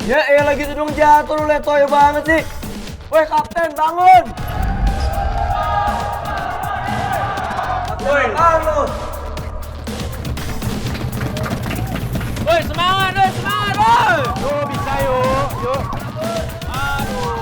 Ya lagi dong jatuh lu letoy banget sih. Woi kapten bangun. Woi bangun. Woi semangat, woi. Yuk bisa yuk. Aduh.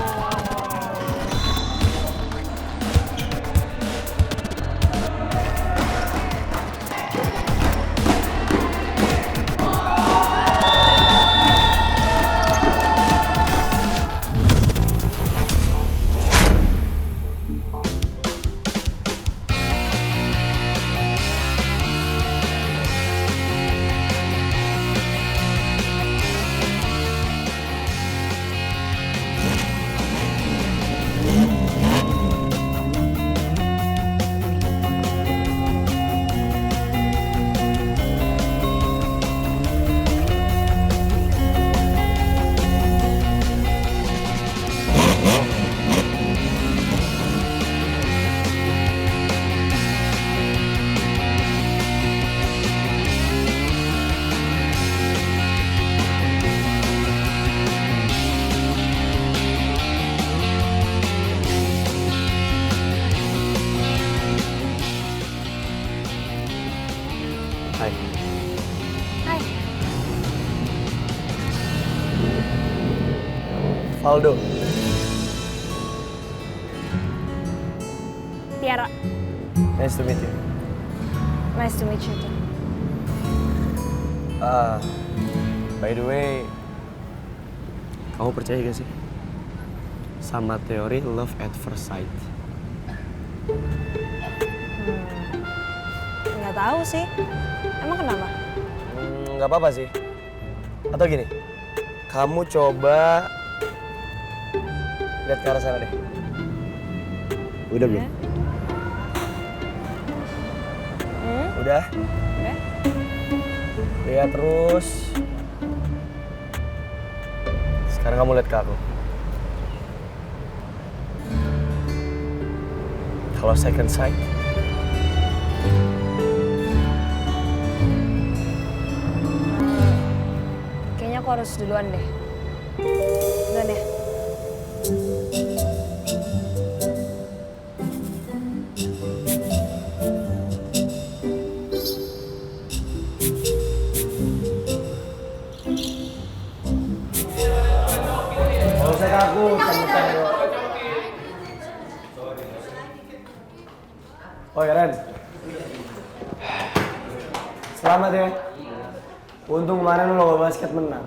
Hai. Hai, Valdo. Tiara. Nice to meet you. Nice to meet you too. By the way, kamu percaya gak sih sama teori love at first sight? Nggak tahu sih. Emang kenapa? Nggak apa-apa sih. Atau gini, kamu coba lihat ke arah sana deh. Udah belum? Udah? Udah. Lihat terus. Sekarang kamu lihat ke aku. Kalau second sight, Kayaknya aku harus duluan deh. Duluan ya. nggak usah kaku, sambutan doang. Oh ya Ren, selamat ya. Untung kemarin lu lomba basket menang.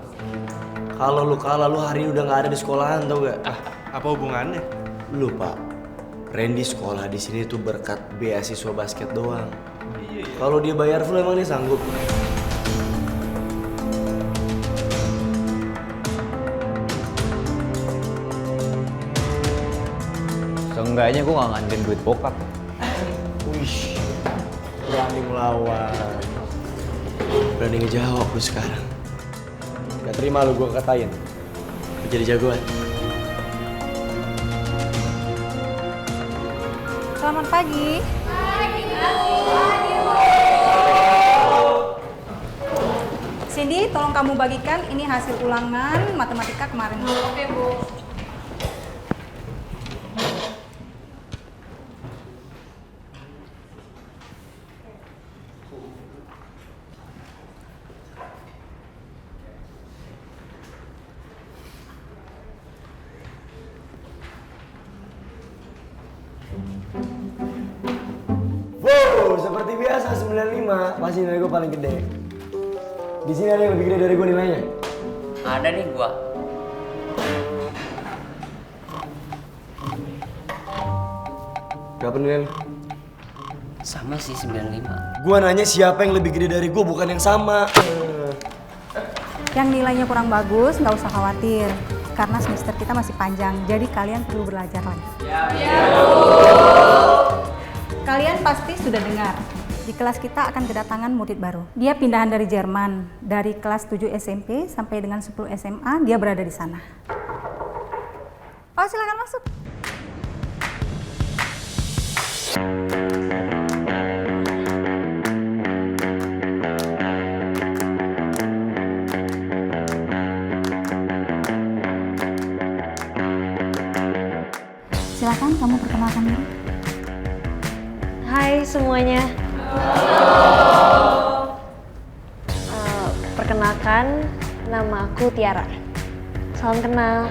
Kalau lu kalah, lu hari ini udah nggak ada di sekolahan, tau gak? Apa hubungannya? Lu Pak, Randy sekolah di sini tuh berkat beasiswa basket doang. Kalau dia bayar full emang dia sanggup. Seenggaknya gue gak ngandelin duit bokap. Wih, berani melawan. Berani ngejawab lu sekarang. Gak terima lu gua katain. Lu jadi jagoan. Selamat pagi. Cindy, tolong kamu bagikan ini hasil ulangan matematika kemarin. Oke, Bu. Wow, seperti biasa 95 pasti nilai gua paling gede. Di sini ada yang lebih gede dari gua nilainya. Ada nih gua. Berapa nilai lu? Sama sih 95. Gua nanya siapa yang lebih gede dari gua, bukan yang sama. Yang nilainya kurang bagus, nggak usah khawatir. Karena semester kita masih panjang, jadi kalian perlu belajar lagi. Kalian pasti sudah dengar, di kelas kita akan kedatangan murid baru. Dia pindahan dari Jerman, dari kelas 7 SMP sampai dengan 10 SMA, dia berada di sana. Oh, silakan masuk. silakan kamu perkenalkan diri. Hai semuanya. Perkenalkan, nama aku Tiara. Salam kenal.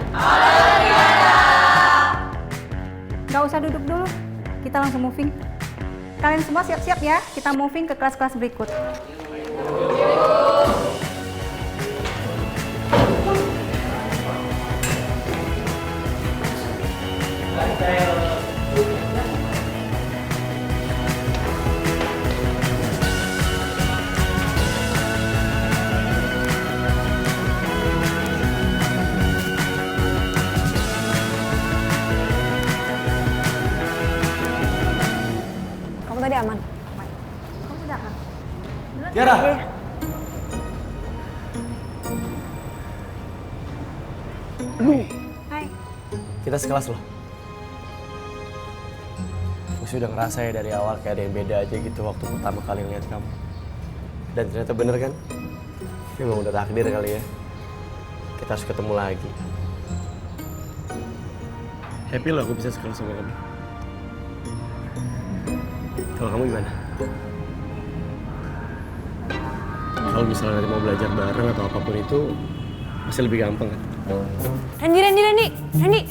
Gak usah duduk dulu, kita langsung moving. Kalian semua siap-siap ya, kita moving ke kelas-kelas berikut. Kamu tadi aman? Kamu sudah kan? Tiara! Hai. Kita sekelas loh. Gue sudah ngerasa ya dari awal kayak ada yang beda aja gitu waktu pertama kali ngeliat kamu. Dan ternyata bener kan? Memang udah takdir kali ya. Kita harus ketemu lagi. Happy loh aku bisa sekelas sama kamu. Kalau kamu gimana? Kalau misalnya nanti mau belajar bareng atau apapun itu, pasti lebih gampang kan? Randy. Ih,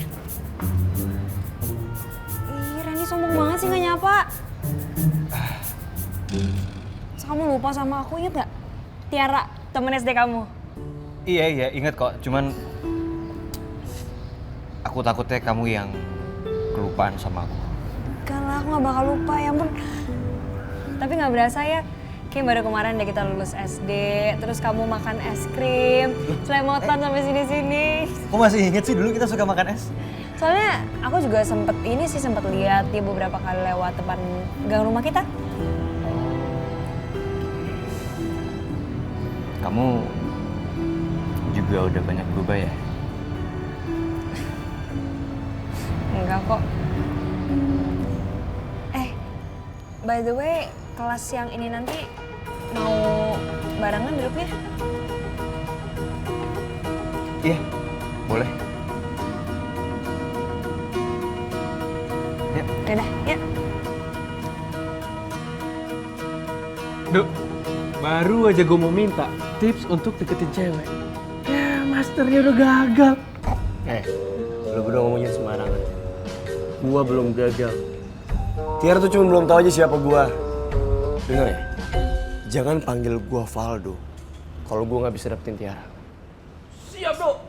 Randy sombong banget sih nggak nyapa. Terus kamu lupa sama aku, inget nggak? Tiara, temen SD kamu. Iya, inget kok. Cuman aku takutnya kamu yang kelupaan sama aku. Enggak lah, aku nggak bakal lupa, ya ampun. Tapi nggak berasa ya, kayak baru kemarin deh kita lulus SD, terus kamu makan es krim, selemotan sampai sini-sini. Kok masih inget sih dulu kita suka makan es? Soalnya aku juga sempet lihat dia beberapa kali lewat depan gang rumah kita. Kamu juga udah banyak berubah ya? Enggak kok. By the way, kelas yang ini nanti mau barengan duduknya? Iya, boleh. Ya. Yaudah, ya. Duh, baru aja gue mau minta tips untuk deketin cewek. Ya, masternya udah gagal. Lu berdua ngomongnya sembarangan. Gua belum gagal. Tiara tuh cuma belum tahu aja siapa gua. Dengar ya, jangan panggil gua Valdo kalau gua nggak bisa dapetin Tiara. Siap, Bro.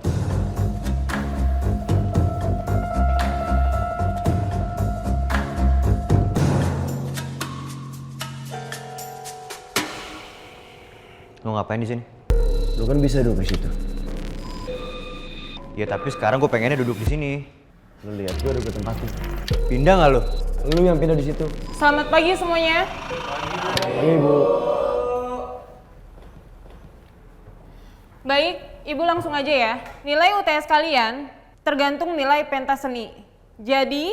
Lo ngapain di sini? Lu kan bisa duduk di situ. Ya tapi sekarang gue pengennya duduk di sini. Lu lihat gua udah ke tempatnya. Pindah nggak lo? Lu yang pindah di situ. Selamat pagi semuanya. Pagi, Bu. Baik, Ibu langsung aja ya. Nilai UTS kalian tergantung nilai pentas seni. Jadi,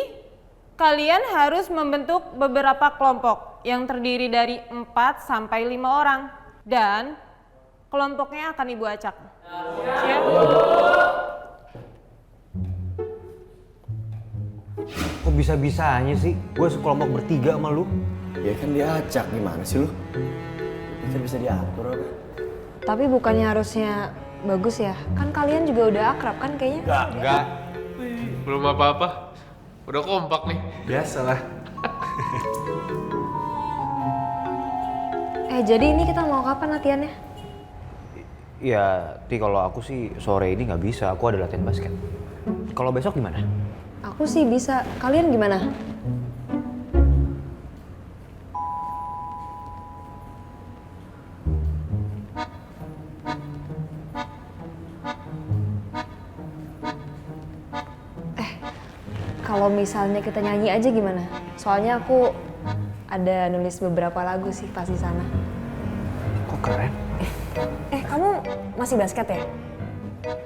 kalian harus membentuk beberapa kelompok yang terdiri dari 4 sampai 5 orang. Dan kelompoknya akan Ibu acak. Siap? Kok bisa-bisanya sih? Gue sekelompok bertiga sama lu. Ya kan diacak, gimana sih lu? Pikir bisa diatur apa? Tapi bukannya harusnya bagus ya? Kan kalian juga udah akrab kan kayaknya? Enggak. Belum apa-apa. Udah kompak nih. Biasalah. Jadi ini kita mau kapan latihannya? Ya, kalau aku sih sore ini nggak bisa. Aku ada latihan basket. Kalau besok gimana? Aku sih bisa. Kalian gimana? Kalau misalnya kita nyanyi aja gimana? Soalnya aku ada nulis beberapa lagu sih pas di sana. Kok keren? Kamu masih basket ya?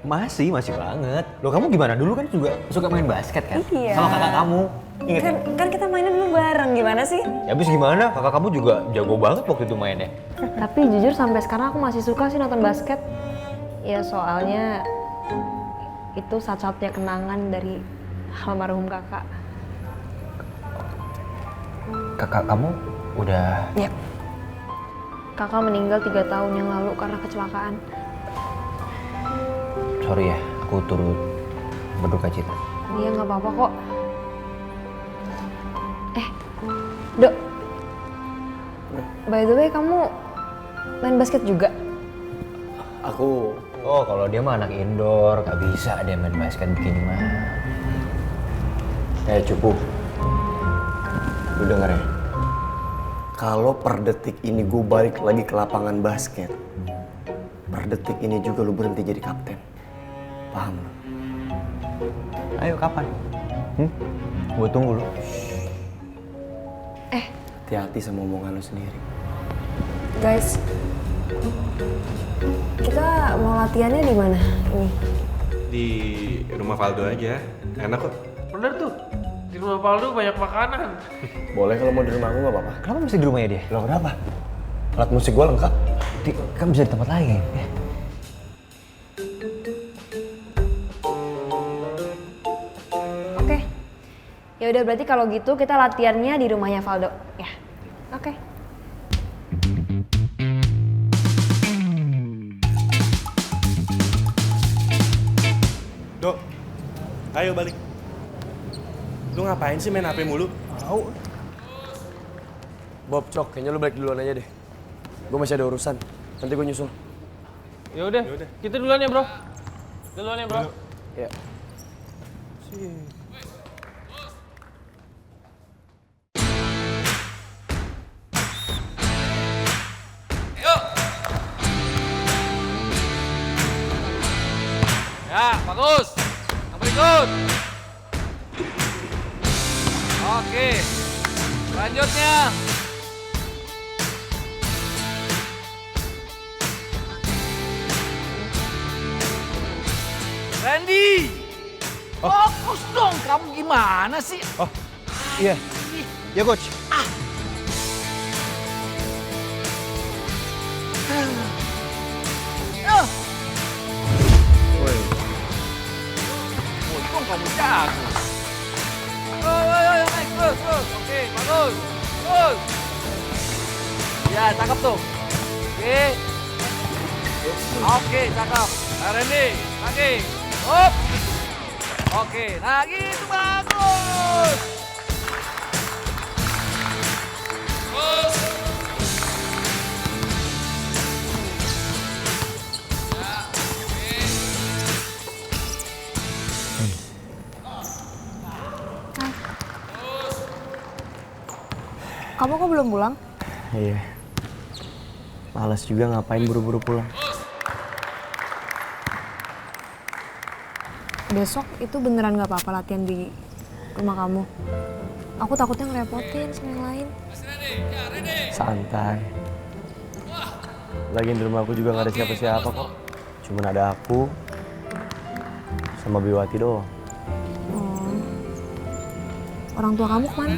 Masih banget. Loh kamu gimana? Dulu kan juga suka main basket kan? Iya. Sama kakak kamu. Ingat Kan kita mainnya dulu bareng, gimana sih? Ya habis gimana? Kakak kamu juga jago banget waktu itu mainnya. Tapi jujur sampai sekarang aku masih suka sih nonton basket. Ya soalnya itu satu-satunya kenangan dari almarhum kakak. Kakak kamu udah... Ya. Kakak meninggal 3 tahun yang lalu karena kecelakaan. Sorry ya, aku turut berduka cita. Iya nggak apa-apa kok. Dok. By the way, kamu main basket juga? Aku Oh, kalau dia mah anak indoor, gak bisa dia main basket begini mah. cukup. Lu denger ya. Kalau per detik ini gue balik lagi ke lapangan basket, per detik ini juga lu berhenti jadi kapten. Paham lu? Ayo kapan? Gue tunggu lu. Hati-hati sama omongan lu sendiri. Guys, kita mau latihannya di mana ini? Di rumah Valdo aja. Enak kok. Bener tuh. Di rumah Valdo banyak makanan. Boleh kalau mau di rumah aku gak apa-apa. Kenapa mesti di rumahnya dia? Lo kenapa? Alat musik gue lengkap. Kan bisa di tempat lain. Oke. Ya udah berarti kalau gitu kita latihannya di rumahnya Valdo, ya. Oke. Dok, ayo balik. Lu ngapain sih main HP mulu? Bob, Cok, kayaknya lu balik duluan aja deh. Gue masih ada urusan. Nanti gue nyusul. Ya udah. Kita duluan ya, Bro. Duluan ya, Bro. Ya. Ya, bagus. Yang berikut. Oke. Selanjutnya. Randy. Fokus dong, kamu gimana sih? Iya. Ya, Coach. Untung kamu jago. Naik terus. Oke, bagus. Terus. Ya, cakep tuh. Oke, cakep. Nah, Randy, lagi. Up. Oke, nah gitu bagus. Terus. Kamu kok belum pulang? Iya. Males juga ngapain buru-buru pulang. Besok itu beneran gak apa-apa latihan di rumah kamu? Aku takutnya ngerepotin sama yang lain. Santai. Lagian di rumah aku juga gak ada siapa-siapa kok. Cuman ada aku sama Biwati doang. Oh. Orang tua kamu kemana?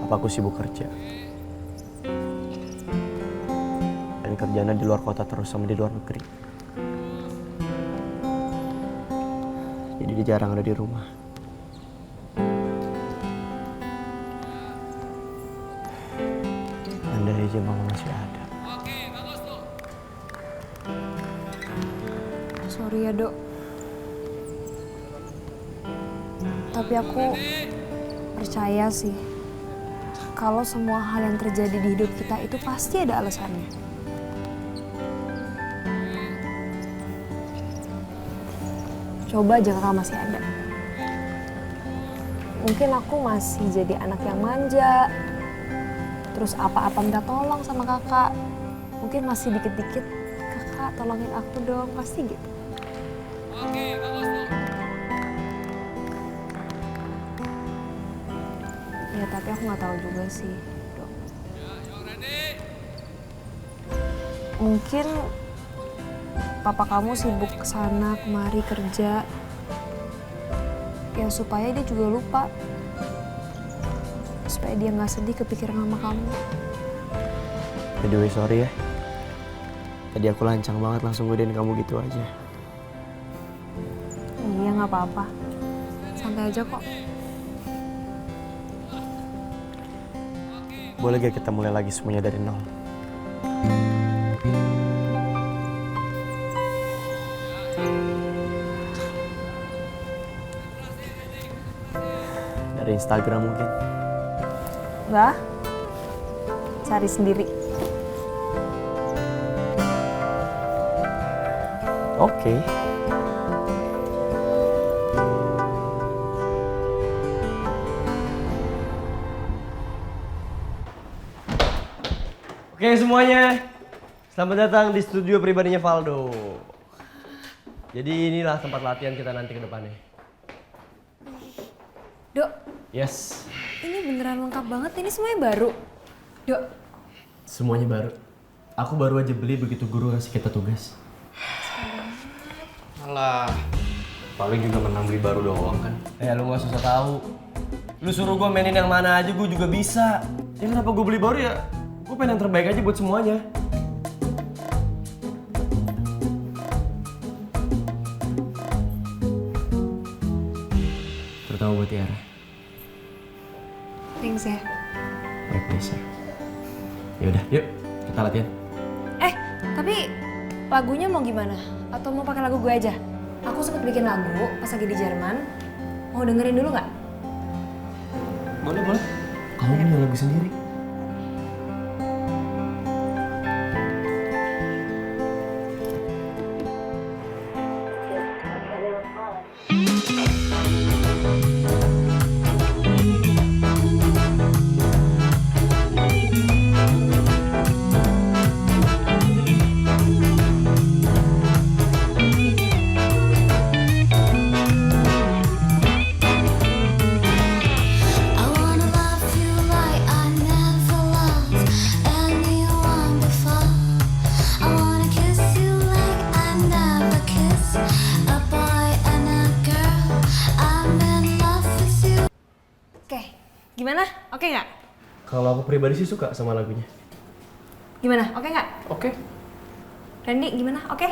Papaku sibuk kerja. Dan kerjanya di luar kota terus sama di luar negeri. Jadi dia jarang ada di rumah. Andai aja mama masih ada. Sorry ya, Dok. Tapi aku percaya sih kalau semua hal yang terjadi di hidup kita itu pasti ada alasannya. Coba aja kakak masih ada. Mungkin aku masih jadi anak yang manja. Terus apa-apa minta tolong sama kakak. Mungkin masih dikit-dikit, kakak tolongin aku dong, pasti gitu. Ya tapi aku nggak tahu juga sih, Dok. Mungkin papa kamu sibuk kesana kemari kerja, ya supaya dia juga lupa, supaya dia nggak sedih kepikiran sama kamu. By the way, sorry ya. Tadi aku lancang banget langsung godain kamu gitu aja. nggak apa-apa. Santai aja kok. Boleh gak kita mulai lagi semuanya dari nol? Dari Instagram mungkin? Nggak? Cari sendiri. Oke. Oke semuanya, selamat datang di studio pribadinya Valdo. Jadi inilah tempat latihan kita nanti ke depannya. Dok, Yes, ini beneran lengkap banget. Ini semuanya baru. Dok, semuanya baru. Aku baru aja beli begitu guru ngasih kita tugas. Alah, paling juga menang beli baru doang kan. Lu gak susah tahu. Lu suruh gue mainin yang mana aja gue juga bisa. Ya kenapa gue beli baru ya? Gue pengen yang terbaik aja buat semuanya. Terutama buat Tiara. thanks ya. My pleasure. Yaudah, yuk kita latihan. Tapi lagunya mau gimana? Atau mau pakai lagu gue aja? Aku sempet bikin lagu pas lagi di Jerman. Mau dengerin dulu nggak? Boleh, boleh. Kamu punya lagu sendiri. Gimana? Oke nggak? Kalau aku pribadi sih suka sama lagunya. Gimana? Oke nggak? Oke. Randy, gimana? Oke?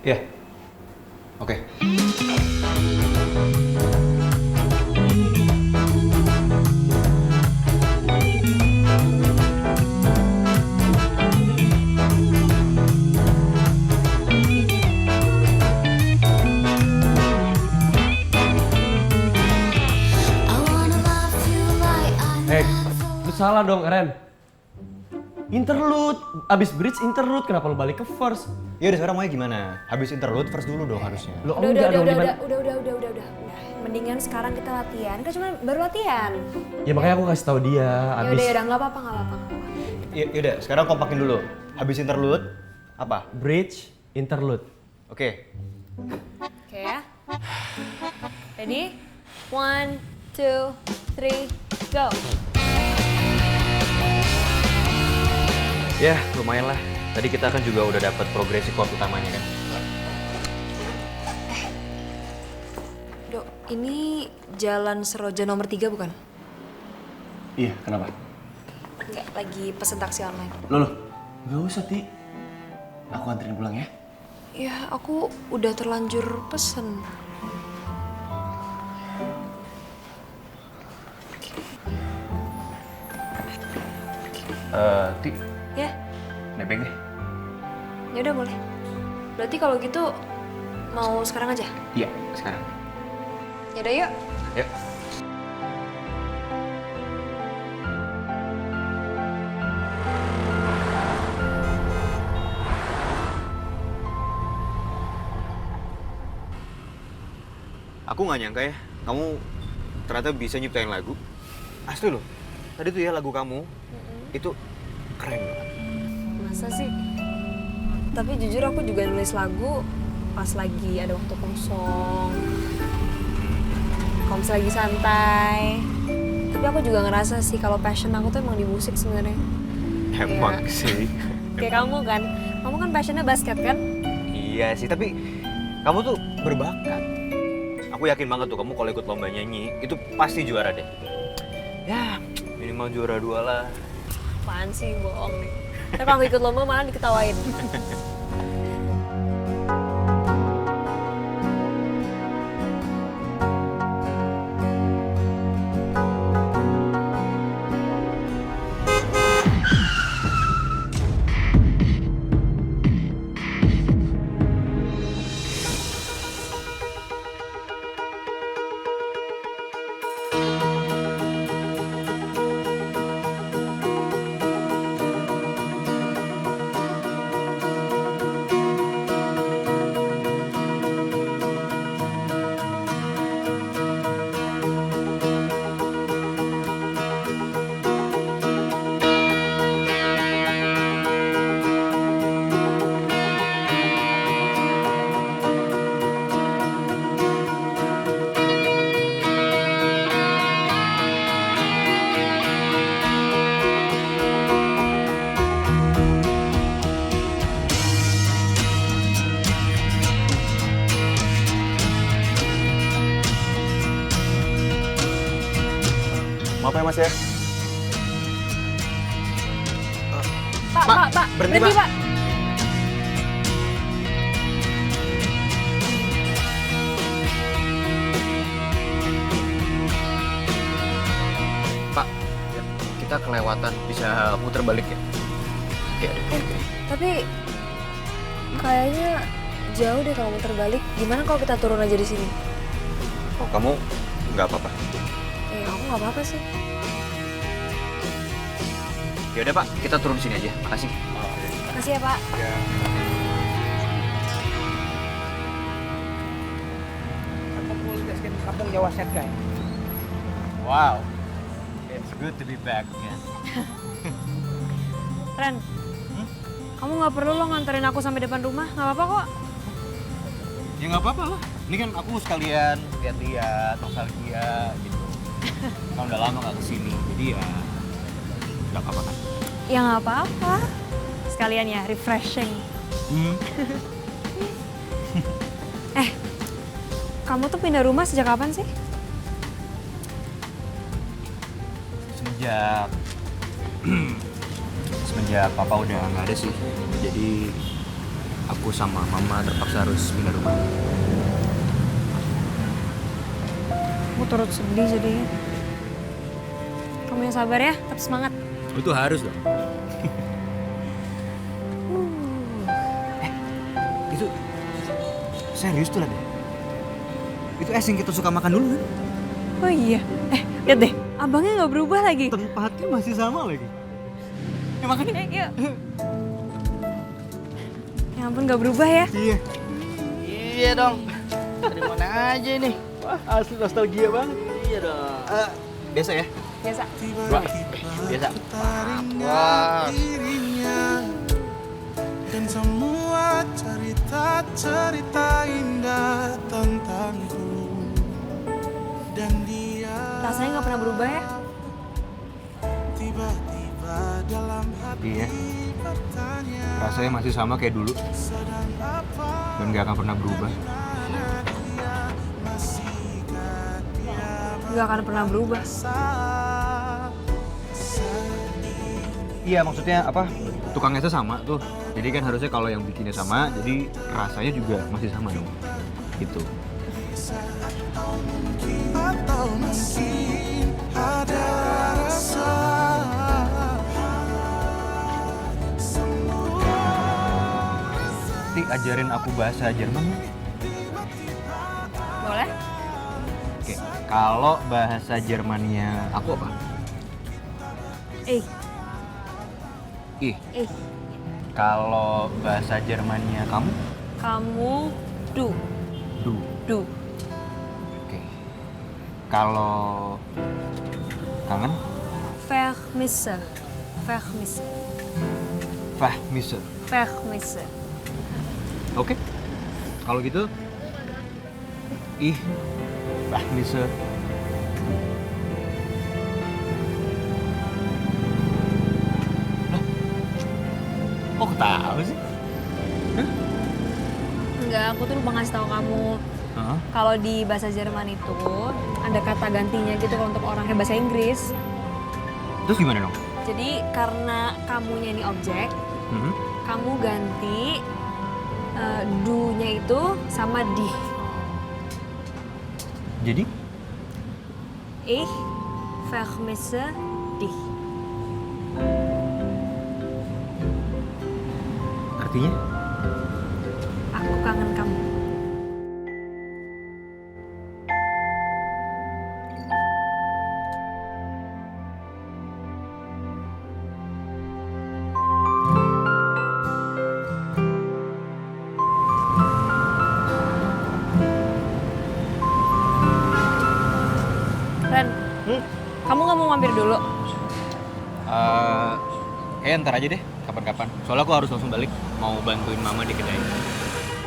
Iya. Oke. Lu salah dong, Ren. Interlude, abis bridge interlude, kenapa lu balik ke first? Ya udah sekarang maunya gimana? Habis interlude first dulu dong harusnya. Lu enggak dong, gimana? Udah. Mendingan sekarang kita latihan. Kan cuma baru latihan. Ya makanya aku kasih tahu dia, abis... Yaudah, nggak apa-apa. Yaudah, sekarang kompakin dulu. Habis interlude, apa? Bridge, interlude. Oke. Oke ya. Ready? 1, 2, 3, go! Ya, lumayan lah. Tadi kita kan juga udah dapat progresi chord utamanya kan. Dok, ini Jalan Seroja nomor 3 bukan? Iya, kenapa? Enggak, lagi pesen taksi online. Loh, gak usah, Ti. Aku anterin pulang ya. Ya, aku udah terlanjur pesen. Ti, Ya, nebeng deh. ya udah boleh. Berarti kalau gitu mau sekarang aja? Iya, sekarang. Yaudah yuk. Yuk. Aku nggak nyangka ya, kamu ternyata bisa nyiptain lagu. Asli loh, tadi tuh ya lagu kamu, itu keren banget. Masa sih? Tapi jujur aku juga nulis lagu pas lagi ada waktu kosong. Kalau misalnya lagi santai. Tapi aku juga ngerasa sih kalau passion aku tuh emang di musik sebenarnya. Emang Iya. sih. Kayak kamu kan. Kamu kan passionnya basket kan? Iya sih, tapi kamu tuh berbakat. Aku yakin banget tuh kamu kalau ikut lomba nyanyi, itu pasti juara deh. Ya, minimal juara 2 lah. Apaan sih, bohong nih. Tapi kalau aku ikut lomba malah diketawain. Maaf ya Mas ya. Pak, berhenti Pak. Pak, kita kelewatan, bisa putar balik ya? Oke. Tapi kayaknya jauh deh kalau muter balik. Gimana kalau kita turun aja di sini? Oh, kamu nggak apa-apa? Aku nggak apa-apa sih. Ya udah Pak, kita turun sini aja. Makasih. Makasih ya Pak. Kampung Jawa Set guy. Wow, it's good to be back again. Ren, kamu nggak perlu lo nganterin aku sampai depan rumah, nggak apa-apa kok. Ya nggak apa-apa lah. Ini kan aku sekalian lihat-lihat nostalgia gitu. Kan udah lama nggak kesini, jadi ya nggak apa-apa kan. Ya nggak apa-apa. Sekalian ya, refreshing. Kamu tuh pindah rumah sejak kapan sih? Semenjak papa udah nggak ada sih. Jadi aku sama mama terpaksa harus pindah rumah. Aku turut sedih jadinya. Kamu yang sabar ya, tetap semangat. Itu harus dong. Itu serius tuh lah deh. Itu es yang kita suka makan dulu kan? Oh iya, lihat deh, abangnya nggak berubah lagi. Tempatnya masih sama lagi. Ya makanya. Yuk. Ya ampun nggak berubah ya? Iya. Iya dong. Dari mana aja nih? Wah, asli nostalgia banget. Iya dong. Biasa ya? Biasa. Wah, biasa. Wah. Dan semua cerita-cerita indah tentangku dan dia Rasanya nggak pernah berubah ya? tiba-tiba dalam hati Iya. bertanya Rasanya masih sama kayak dulu sedang apa dan gak akan pernah berubah. dia masihkah dia Nggak akan pernah berubah. Iya, maksudnya apa? Tukang esnya sama tuh. Jadi kan harusnya kalau yang bikinnya sama, jadi rasanya juga masih sama dong. Gitu. atau mungkin ada rasa Ti, ajarin aku bahasa Jerman. Boleh? Oke, kalau bahasa Jermannya aku apa? Eh, Ih. eh, Kalau bahasa Jermannya kamu? kamu du, Du. du. Oke. Kalau kangen? Vermisse, vermisse, Vermisse. vermisse. Oke. Kalau gitu, ih, Vermisse. Kok ketawa sih? Enggak, aku tuh lupa ngasih tahu kamu. Hah? Kalau di bahasa Jerman itu ada kata gantinya gitu kalau untuk orang yang bahasa Inggris. Terus gimana dong? Jadi karena kamunya ini objek, kamu ganti do-nya itu sama die. Jadi? Ich vermisse dich. Artinya? Aku kangen kamu. Ren, kamu nggak mau mampir dulu? Ntar aja deh, kapan-kapan. Soalnya aku harus langsung balik, mau bantuin mama di kedai.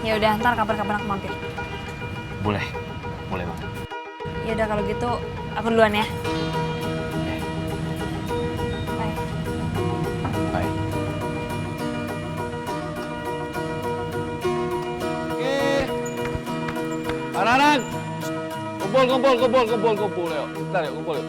Ya udah, ntar kapan-kapan aku mampir. Boleh, boleh banget. Ya udah kalau gitu, aku duluan ya. Bye. Bye. Oke. Anak-anak. Kumpul yuk. Bentar yuk, kumpul yuk.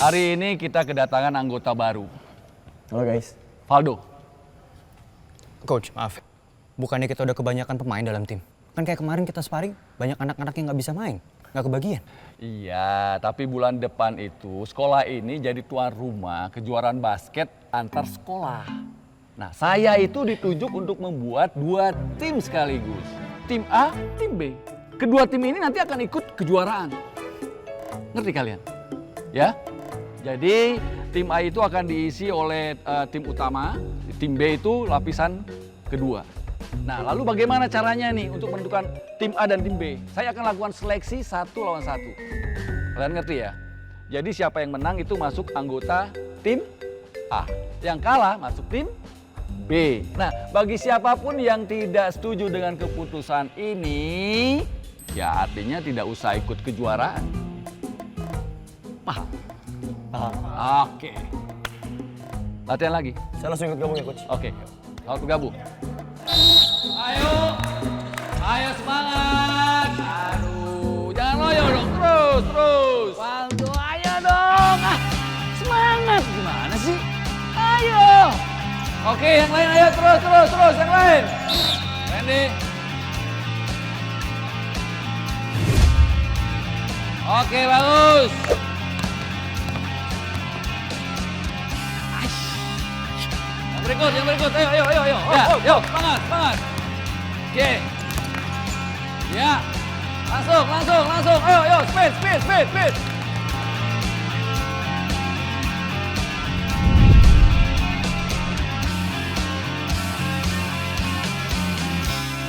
Hari ini kita kedatangan anggota baru, Halo guys. Valdo. Coach, maaf. Bukannya kita udah kebanyakan pemain dalam tim? Kan kayak kemarin kita sparring, banyak anak-anak yang nggak bisa main. Nggak kebagian. Iya, tapi bulan depan itu sekolah ini jadi tuan rumah kejuaraan basket antar sekolah. Nah, saya itu ditunjuk untuk membuat 2 tim sekaligus. Tim A, tim B. Kedua tim ini nanti akan ikut kejuaraan. Ngerti kalian? Ya? Jadi, tim A itu akan diisi oleh tim utama, tim B itu lapisan kedua. Nah, lalu bagaimana caranya nih untuk menentukan tim A dan tim B? Saya akan lakukan seleksi 1 lawan 1. Kalian ngerti ya? Jadi siapa yang menang itu masuk anggota tim A. Yang kalah masuk tim B. Nah, bagi siapapun yang tidak setuju dengan keputusan ini, ya artinya tidak usah ikut kejuaraan. Paham? Paham. Oke. Latihan lagi? Saya langsung ikut gabung ya coach. Oke. Selamat bergabung. Ayo semangat. Aduh, jangan loyo dong, terus. Valdo, ayo dong. Semangat gimana sih? Ayo. Oke, yang lain ayo terus, yang lain. Randy. Oke, bagus. Yang berikut, ayo. Ya, semangat. Oke. Ya. Langsung. Ayo, speed.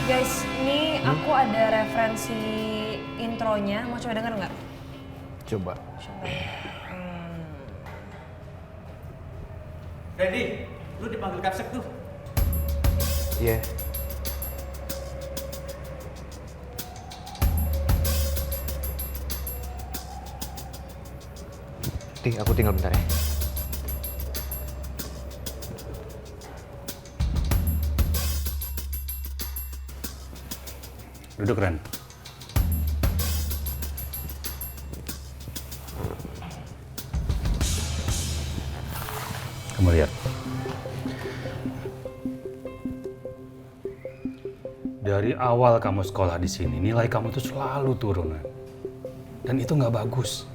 Guys, ini aku ada referensi intronya. Mau coba denger nggak? Coba. Randy, lu dipanggil Kapsek tuh. Iya. Aku tinggal bentar ya. Duduk, Ren. Kamu lihat. Dari awal kamu sekolah di sini, nilai kamu tuh selalu turun. Dan itu nggak bagus.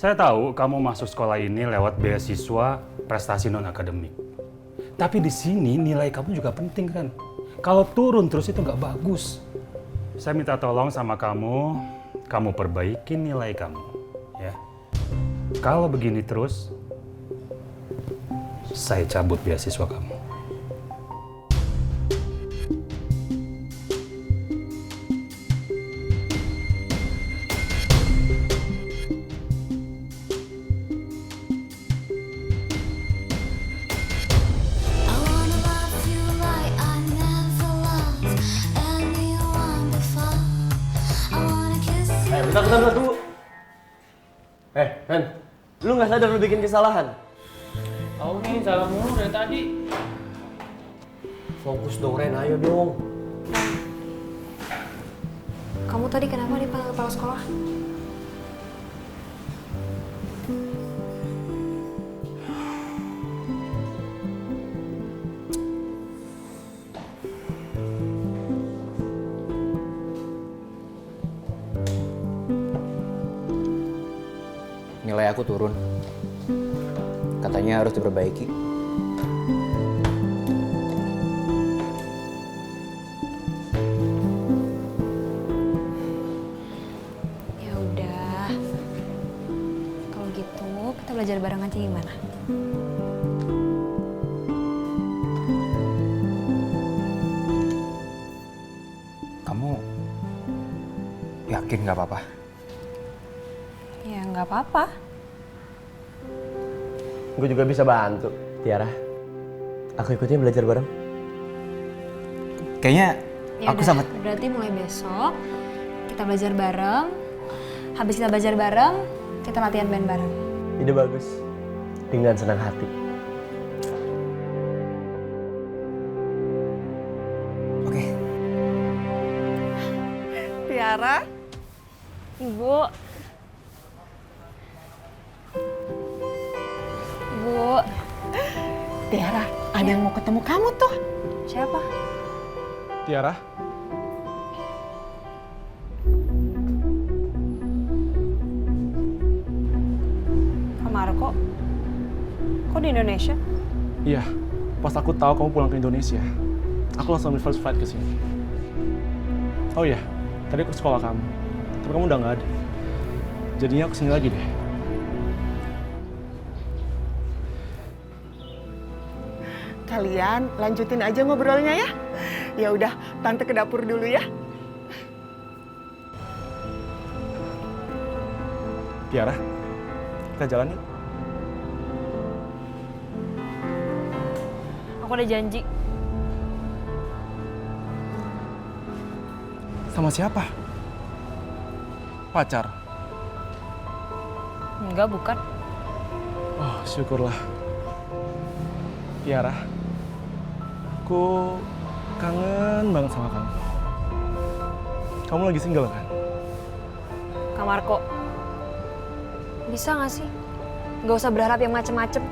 Saya tahu kamu masuk sekolah ini lewat beasiswa prestasi non-akademik. Tapi di sini nilai kamu juga penting kan. Kalau turun terus itu nggak bagus. Saya minta tolong sama kamu perbaiki nilai kamu. Ya. Kalau begini terus, saya cabut beasiswa kamu. Bentar dulu. Ren, lu nggak sadar lu bikin kesalahan. Tahu nih, salah mulu dari tadi. Fokus dong Ren, ayo dong. Kamu tadi kenapa dipanggil kepala sekolah? Nilai aku turun. Katanya harus diperbaiki. Ya udah. Kalau gitu kita belajar bareng aja gimana? Kamu yakin nggak apa-apa? Ya nggak apa-apa. Gue juga bisa bantu, Tiara. Aku ikutnya belajar bareng. Kayaknya Ya aku udah, sama... berarti mulai besok kita belajar bareng. Habis kita belajar bareng, kita latihan band bareng. Ide bagus. Dengan senang hati. Oke. Tiara, Ibu. Ibu. Tiara, ada yang mau ketemu kamu tuh. Siapa? Tiara? Kak Marco. Kok di Indonesia? Iya, pas aku tahu kamu pulang ke Indonesia, aku langsung ambil first flight ke sini. Oh iya, tadi aku ke sekolah kamu, tapi kamu udah nggak ada. Jadinya aku sini lagi deh. Kalian lanjutin aja ngobrolnya ya. Ya udah, tante ke dapur dulu ya. Tiara, kita jalan yuk. Aku udah janji. Sama siapa? Pacar? Enggak, bukan. Oh, syukurlah. Tiara, aku kangen banget sama kamu. Kamu lagi single kan? Kak Marco, bisa gak sih? Gak usah berharap yang macem-macem.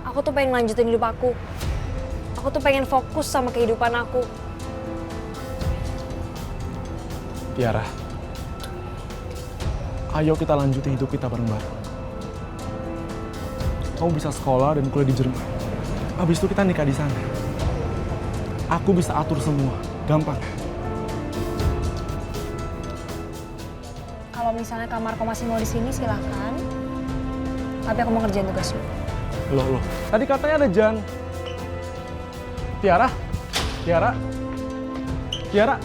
Aku tuh pengen lanjutin hidup aku. Aku tuh pengen fokus sama kehidupan aku. Tiara, ayo kita lanjutin hidup kita bareng-bareng. Kamu bisa sekolah dan kuliah di Jerman. Habis itu kita nikah di sana. Aku bisa atur semua, gampang. Kalau misalnya Kak Marco masih mau di sini silahkan. Tapi aku mau ngerjain tugas lu. Loh, tadi katanya ada Jan. Tiara, Tiara, Tiara.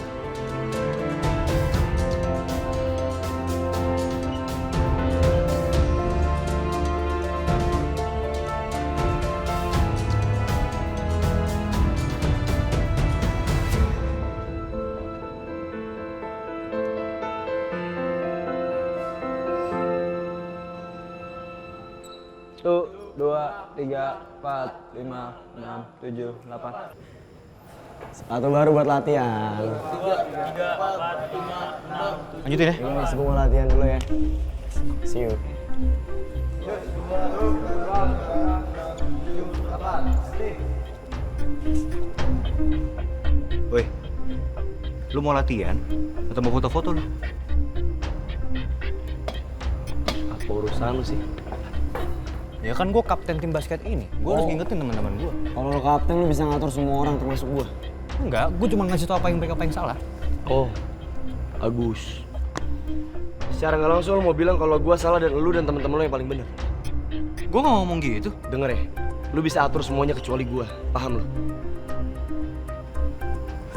Satu, dua, tiga, 4, 5, 6, 7, 8. Sepatu baru buat latihan. 3, 4, 5, 6, 7. Lanjutin ya. Ini masih mau latihan dulu ya. See you. Woi, lu mau latihan atau mau foto-foto lu? Apa urusan lu sih? Ya kan gue kapten tim basket ini, gue harus ngingetin teman-teman gue. Kalau lo kapten lu bisa ngatur semua orang termasuk gua. Enggak, gue cuma ngasih tau apa yang baik apa yang salah. Oh, Agus. Secara nggak langsung lo mau bilang kalau gua salah dan lu dan teman-teman lo yang paling benar. Gue nggak ngomong gitu. Denger ya, lu bisa atur semuanya kecuali gua. Paham lu?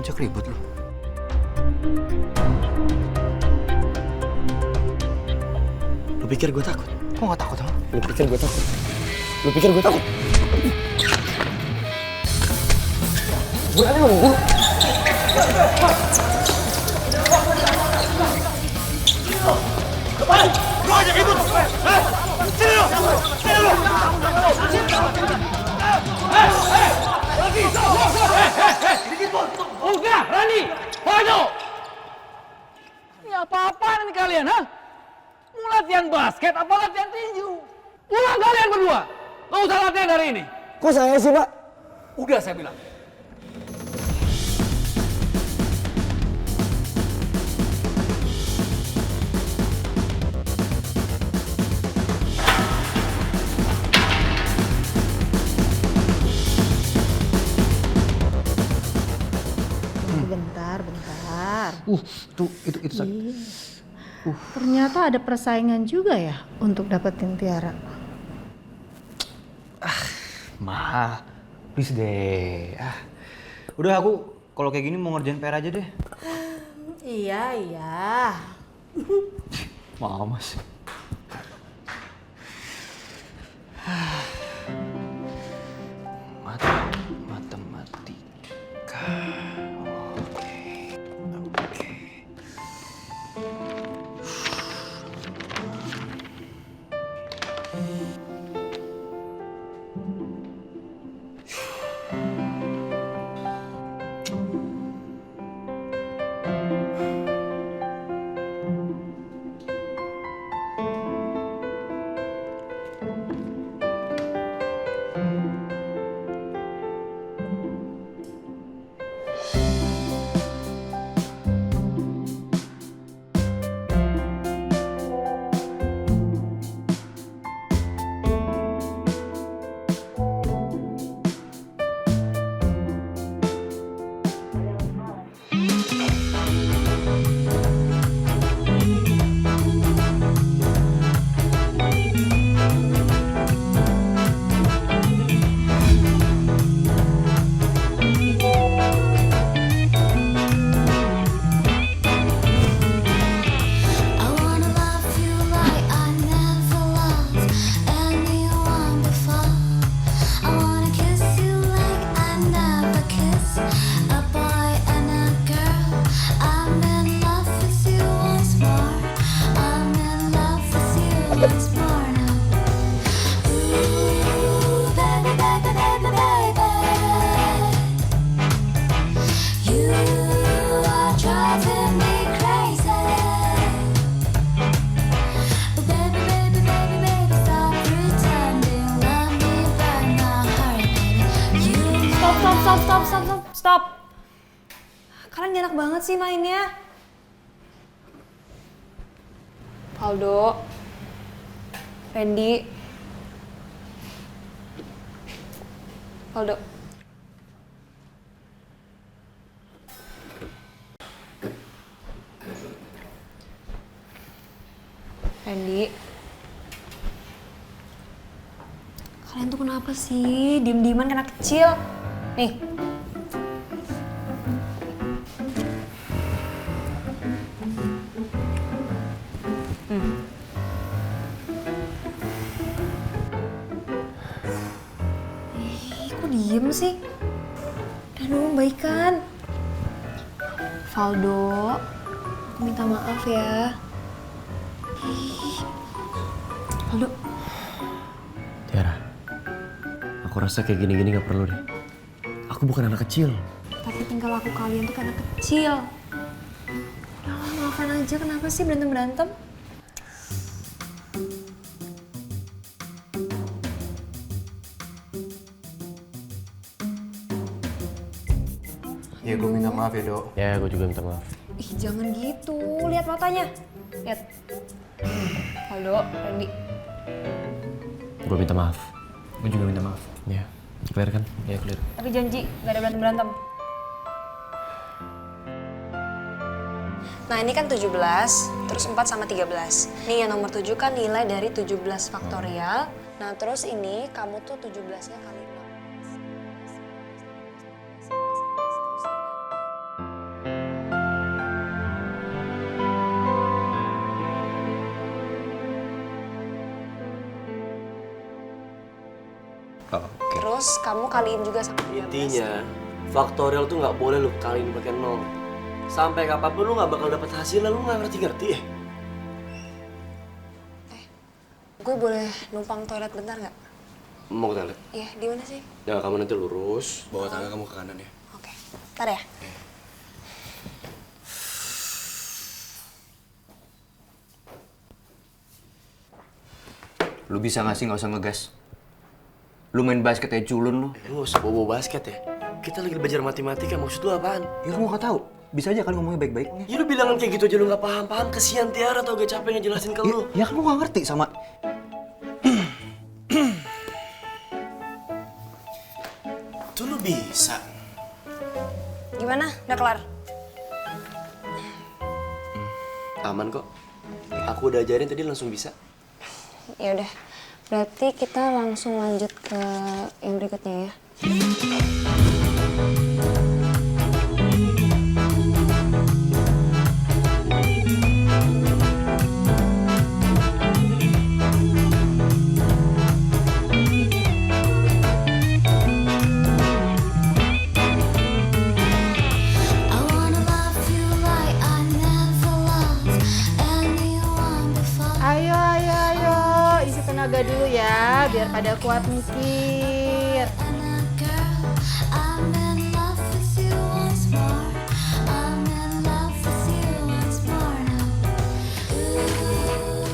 Ajak ribut lu. Lu pikir gua takut? Kok nggak takut sama? Lu pikir gua takut? Lu pikir gua takut? Berani lu gua. Lu ajak ribut! Sini lu! Sini lu! apa-apaan ini kalian, ha? Mau latihan basket apa latihan tinju? Pulang kalian berdua. Gak usah latihan hari ini. Kok saya sih, Pak? Udah saya bilang. Bentar. Itu sakit. Ternyata ada persaingan juga ya untuk dapetin Tiara. Ma, please deh. Udah aku kalau kayak gini mau ngerjain PR aja deh. Iya. Mau Mas. Matematika. Oke. Stop. Kalian gak enak banget sih mainnya. Aldo, Randy, Aldo. Randy. Kalian tuh kenapa sih? Diem-dieman kena kecil. Nih. Kok diem sih? Udah dong, baikan. Valdo, aku minta maaf ya. Valdo. Tiara, aku rasa kayak gini-gini gak perlu deh. Aku bukan anak kecil. Tapi tingkah laku kalian tuh kayak anak kecil. Maafan aja, kenapa sih berantem-berantem? Ya gue minta maaf ya, Dok. Ya, gue juga minta maaf. Ih, jangan gitu. Lihat matanya. Lihat. Valdo, Randy. Gue minta maaf. Gue juga minta maaf. Ya, clear kan? Ya, clear. Tapi janji, gak ada berantem-berantem. Nah, ini kan 17, terus 4 sama 13. Nih, yang nomor 7 kan nilai dari 17 faktorial. Nah, terus ini kamu tuh 17-nya kali 6. Terus kamu kaliin juga sama 13. Intinya, faktorial tuh nggak boleh lu kaliin pakai 0. Sampai kapanpun lu nggak bakal dapet hasilnya, lu nggak ngerti-ngerti ya? Gue boleh numpang toilet bentar nggak? Mau ke toilet? Iya, di mana sih? Ya, kamu nanti lurus, bawa tangga kamu ke kanan ya. Oke, ntar ya. Lu bisa nggak sih nggak usah ngegas? Lu main basket aja culun lu. Lu gak usah bobo basket ya. Kita lagi belajar matematika, maksud lu apaan? Ya kamu nggak tahu. Bisa aja kan ngomongnya baik-baik. Ya lu bilangan kayak gitu aja lu gak paham-paham. Kesian Tiara tau gak capek ngejelasin ke lu. Ya kan lu nggak ngerti sama. Tuh lu bisa. Gimana? Udah kelar? Aman kok. Aku udah ajarin tadi langsung bisa. Ya udah. Berarti kita langsung lanjut ke yang berikutnya ya. Ayo, isi tenaga dulu ya, biar pada kuat mikir.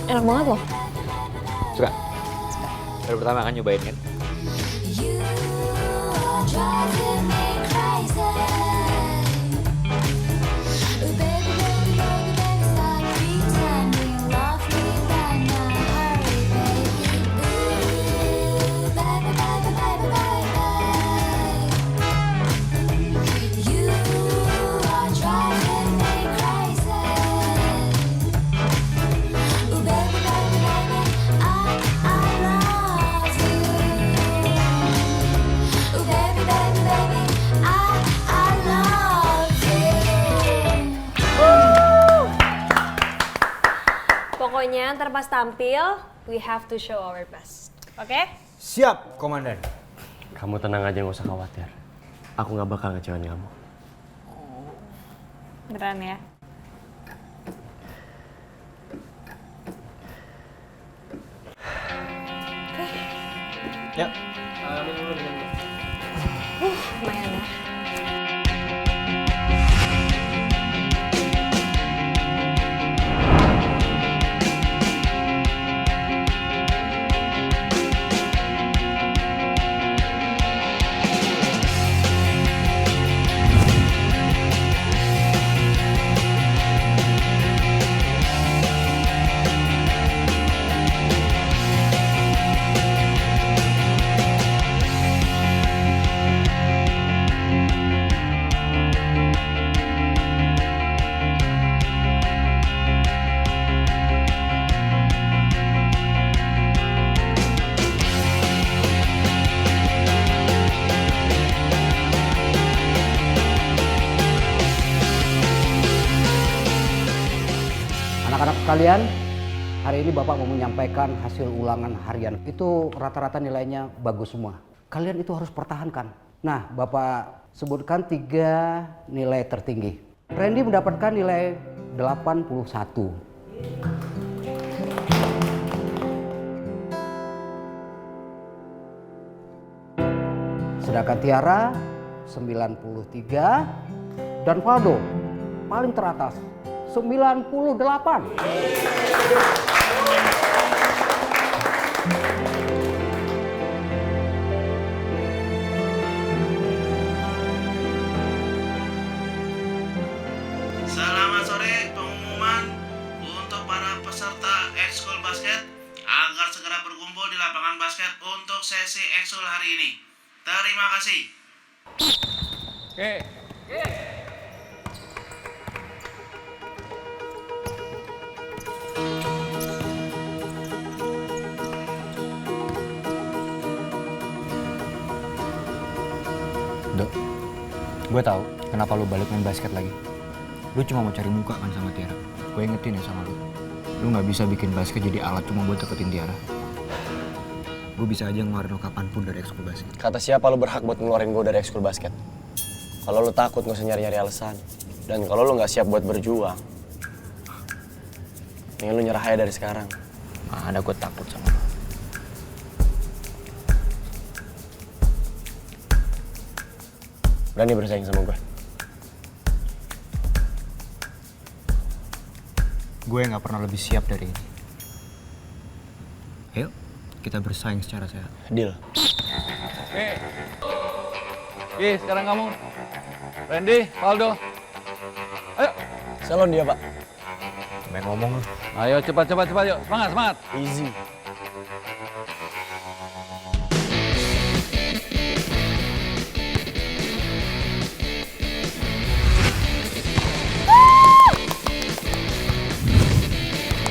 Enak banget loh. Suka? Baru pertama kan nyobain kan? Pokoknya ntar pas tampil, we have to show our best. Oke? Siap, Komandan. Kamu tenang aja, gak usah khawatir. Aku gak bakal ngecewain kamu. Beneran ya? Ya. Lumayan ya. Anak-anak sekalian, hari ini Bapak mau menyampaikan hasil ulangan harian. Itu rata-rata nilainya bagus semua. Kalian itu harus pertahankan. Nah, Bapak sebutkan 3 nilai tertinggi. Randy mendapatkan nilai 81. Sedangkan Tiara 93 dan Valdo paling teratas 98. Selamat sore, pengumuman untuk para peserta ekskul basket agar segera berkumpul di lapangan basket untuk sesi ekskul hari ini. Terima kasih. Oke. Dok, gue tahu kenapa lu balik main basket lagi. Lu cuma mau cari muka kan sama Tiara. Gue ingetin ya sama lu. Lu nggak bisa bikin basket jadi alat cuma buat deketin Tiara. Gue bisa aja ngeluarin lu kapanpun dari ekskul basket. Kata siapa lu berhak buat ngeluarin gue dari ekskul basket? Kalau lu takut gak usah nyari-nyari alasan. Dan kalau lu gak siap buat berjuang, mending lu nyerah aja dari sekarang. Nah, ada gue takut sama lu. Berani bersaing sama gue? Gue nggak pernah lebih siap dari ini. Ayo, kita bersaing secara sehat. Deal. Oke, sekarang kamu. Randy, Valdo. Ayo. Salon dia, Pak. Main ngomong lu. Ayo cepat yuk. Semangat. Easy.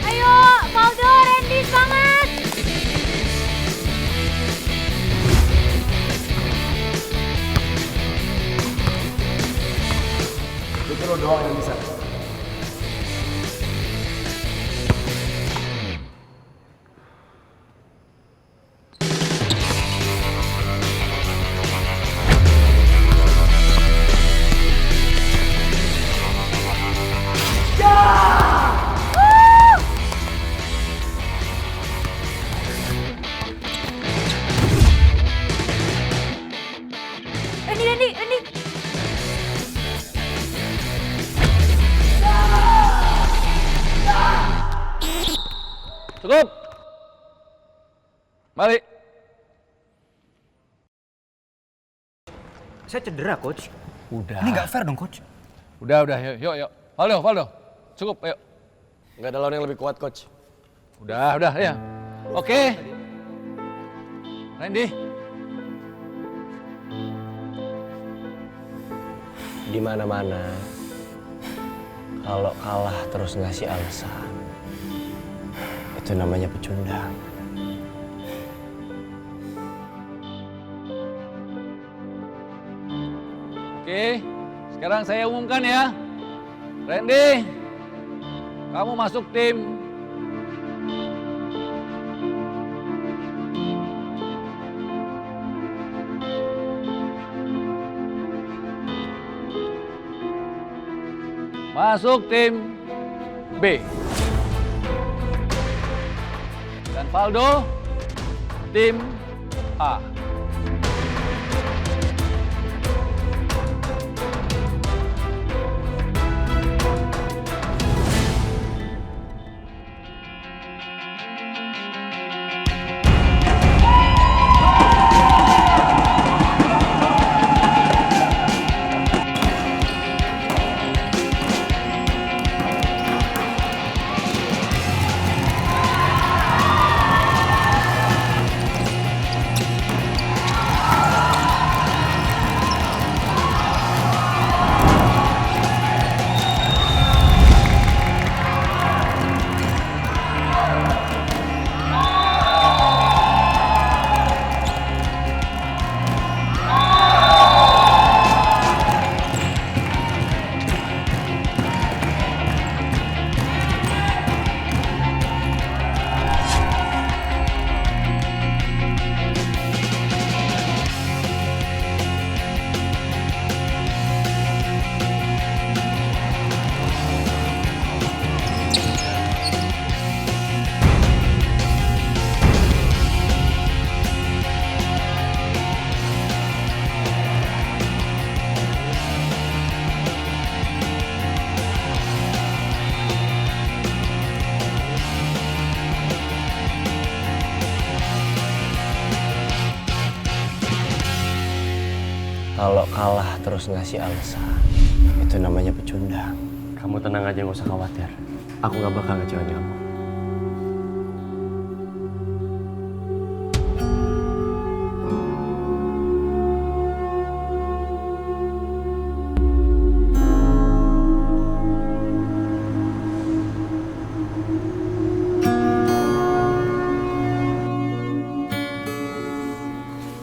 Ayo, Valdo, Randy, semangat! Itu lo doang yang bisa. Randy. Cukup. Balik. Saya cedera, Coach. Udah. Ini nggak fair dong, Coach. Udah, yuk. Valdo. Cukup, ayo. Nggak ada lawan yang lebih kuat, Coach. Udah, ya. Oke. Randy. Di mana-mana, kalau kalah terus ngasih alasan, itu namanya pecundang. Oke, sekarang saya umumkan ya. Randy, kamu masuk tim. Masuk tim B. Dan Valdo, tim A. Kalau kalah terus ngasih alasan, itu namanya pecundang. Kamu tenang aja, nggak usah khawatir. Aku nggak bakal ngecewain kamu.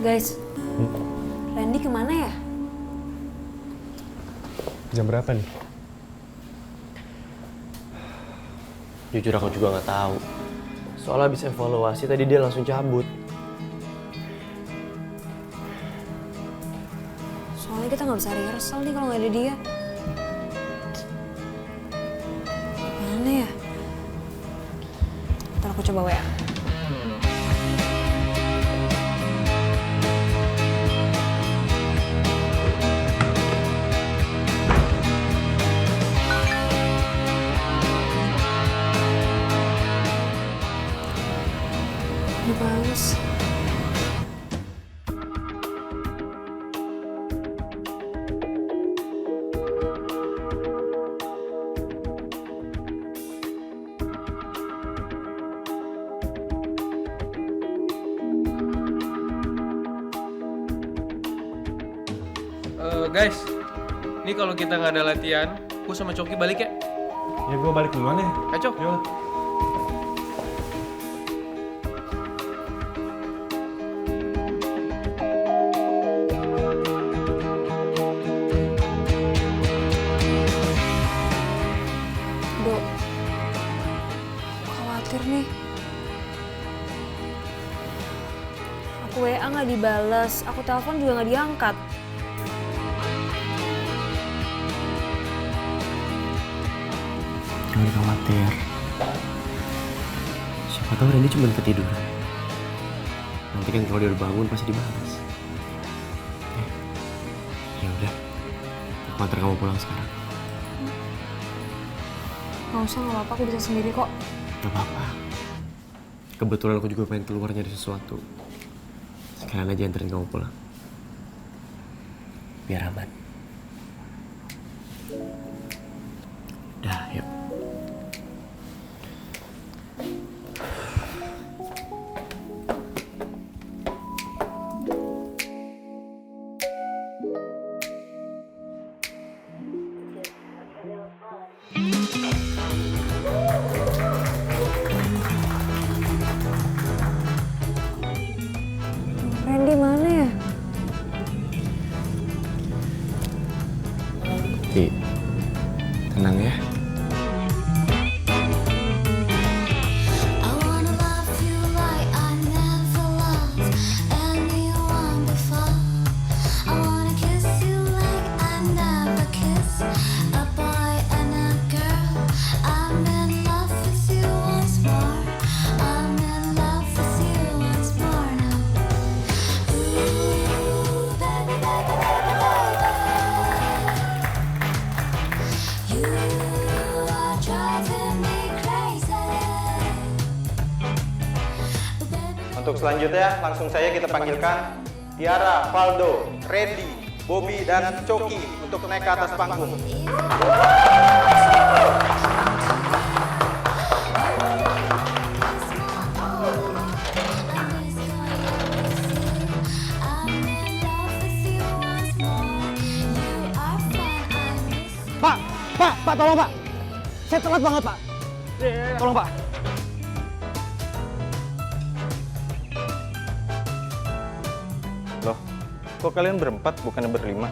Guys, Randy kemana ya? Jam berapa nih? Jujur aku juga nggak tahu. Soalnya habis evaluasi tadi dia langsung cabut. Soalnya kita nggak bisa rehearsal nih kalau nggak ada dia. Mana ya? Ntar aku coba WA. dibales. Guys, ini kalau kita nggak ada latihan, gue sama Coki balik ya. Ya gue balik duluan ya. Ayo, Cok. Yuk. Dok, khawatir nih. Aku WA nggak dibales, aku telepon juga nggak diangkat. Jangan khawatir. Siapa tahu Randy cuma ketiduran. Nanti kan kalau dia udah bangun pasti dibalas. Ya udah, aku antar kamu pulang sekarang. Nggak usah, nggak apa-apa, aku bisa sendiri kok. Gak apa-apa. Kebetulan aku juga pengen keluar nyari sesuatu. Sekalian aja anterin kamu pulang. Biar aman. Dah, yuk. Randy mana ya? Ki, tenang ya. Untuk selanjutnya langsung saja kita panggilkan Tiara, Valdo, Randy, Bobby, dan Coki untuk naik ke atas panggung. Pak, tolong Pak. Saya telat banget Pak. Tolong Pak. Loh, kok kalian berempat bukannya berlima?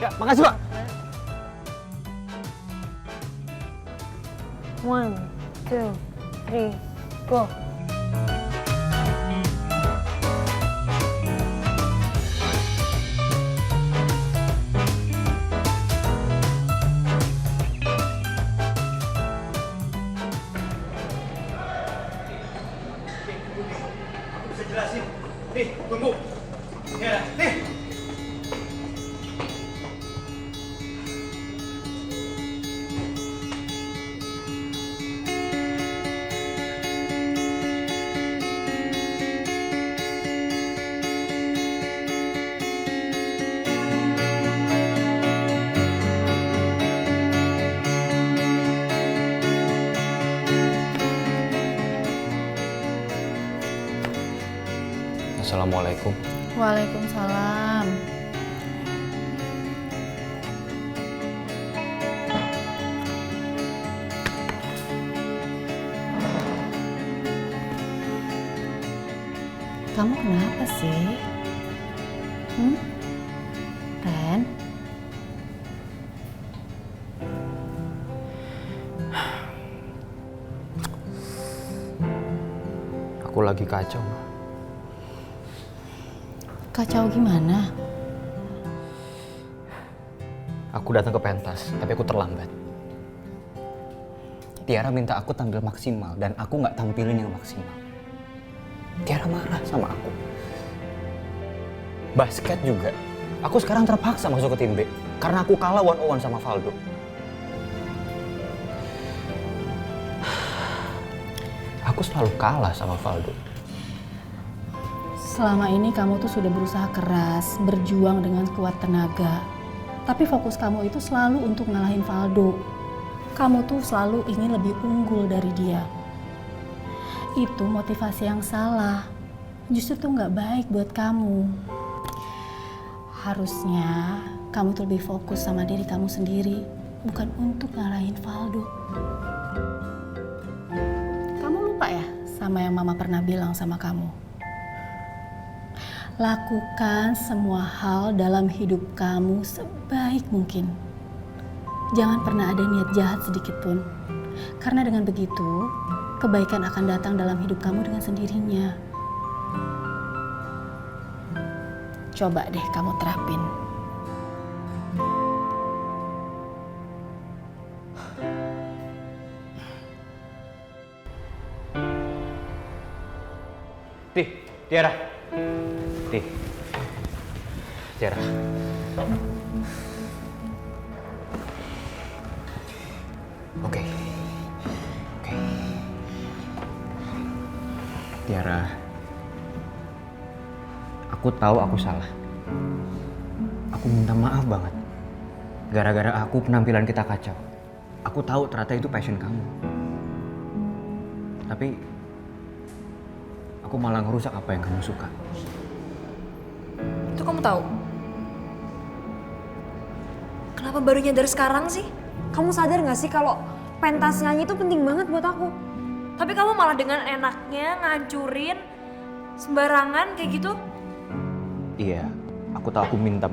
Ya, makasih Pak. 1, 2, 3, go. Bisa jelasin. Nih, tunggu. Ya, nih. Assalamualaikum. Waalaikumsalam. Kamu kenapa sih? Ren? Aku lagi kacau. Kacau gimana? Aku datang ke pentas, tapi aku terlambat. Tiara minta aku tampil maksimal, dan aku nggak tampilin yang maksimal. Tiara marah sama aku. Basket juga, Aku sekarang terpaksa masuk ke tim B karena aku kalah 1-1 sama Valdo. Aku selalu kalah sama Valdo. Selama ini kamu tuh sudah berusaha keras, berjuang dengan kuat tenaga. Tapi fokus kamu itu selalu untuk ngalahin Valdo. Kamu tuh selalu ingin lebih unggul dari dia. Itu motivasi yang salah. Justru tuh nggak baik buat kamu. Harusnya kamu tuh lebih fokus sama diri kamu sendiri, bukan untuk ngalahin Valdo. Kamu lupa ya sama yang Mama pernah bilang sama kamu? Lakukan semua hal dalam hidup kamu sebaik mungkin. Jangan pernah ada niat jahat sedikit pun. Karena dengan begitu, kebaikan akan datang dalam hidup kamu dengan sendirinya. Coba deh kamu terapin. Tiara. Tiara. Oke. Tiara. Aku tahu aku salah. Aku minta maaf banget. Gara-gara aku penampilan kita kacau. Aku tahu ternyata itu passion kamu. Tapi aku malah ngerusak apa yang kamu suka. Itu kamu tahu? Kenapa baru nyadar sekarang sih? Kamu sadar gak sih kalau pentas nyanyi itu penting banget buat aku? Tapi kamu malah dengan enaknya ngancurin sembarangan kayak gitu? Iya, aku tahu aku minta.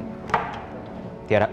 Tiara.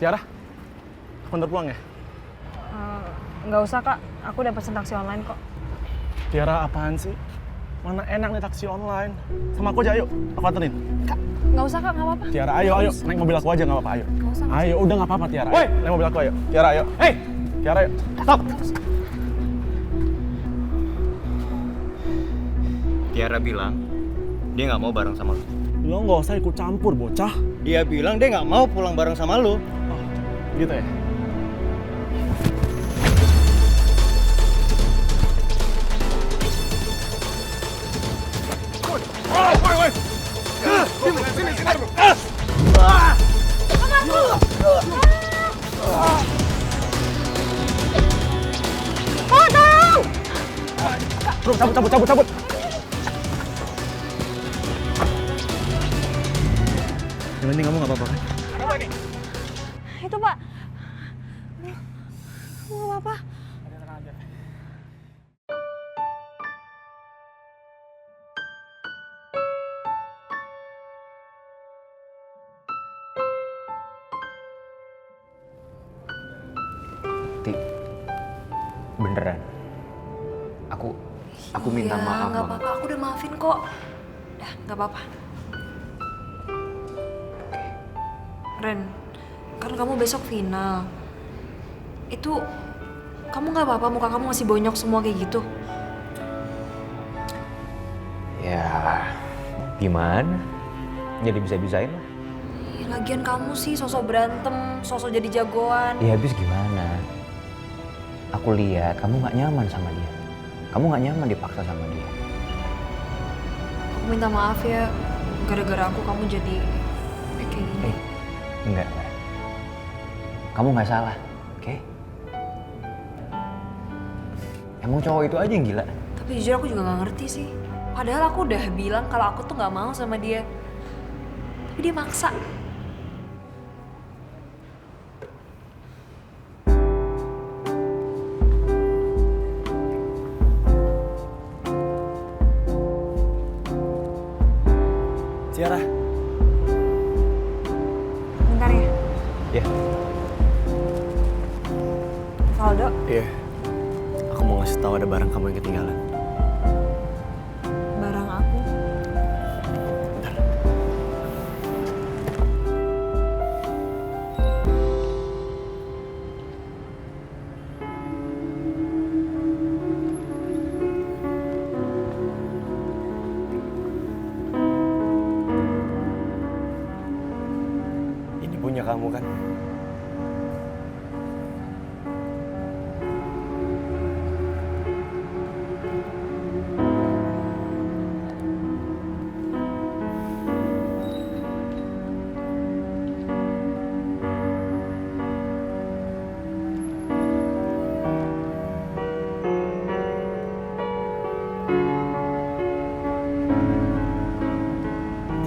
Tiara, aku antar pulang ya? Nggak usah kak, aku udah pesen taksi online kok. Tiara, apaan sih? Mana enak nih taksi online. Sama aku aja, ayo. Aku anterin. Kak, nggak usah kak, nggak apa-apa. Tiara, ayo. Naik mobil aku aja, nggak apa-apa, ayo. Nggak usah. Ayo, udah nggak apa-apa, Tiara. Woi, naik mobil aku, ayo. Tiara, ayo. Hei! Tiara, ayo. Stop! Tiara bilang dia nggak mau bareng sama lu. Lo nggak usah ikut campur, bocah. Dia bilang dia nggak mau pulang bareng sama lu. Oh, gitu ya? Woi! Sini. Bro, cabut. Yang penting kamu nggak apa-apa kan? Apa ini? Itu pak. Nggak apa-apa. Beneran. Aku minta Ya, maaf nggak banget. apa-apa, aku udah maafin kok. Udah, nggak apa-apa. Ren, kan kamu besok final. Itu, kamu nggak apa-apa, muka kamu masih bonyok semua kayak gitu. Ya, gimana? Jadi bisa-bisain lah. Ih, lagian kamu sih sosok berantem, sosok jadi jagoan. Ya habis gimana? Aku lihat kamu nggak nyaman sama dia. Kamu nggak nyaman dipaksa sama dia. Aku minta maaf ya, gara-gara aku kamu jadi kayak gini. Enggak. Kamu nggak salah, oke? Emang cowok itu aja yang gila. Tapi jujur aku juga nggak ngerti sih. Padahal aku udah bilang kalau aku tuh nggak mau sama dia. Tapi dia maksa. Tiara. Bentar ya. Ya. Valdo. Iya. Aku mau ngasih tahu ada barang kamu yang ketinggalan. Barang aku. Ini punya kamu kan?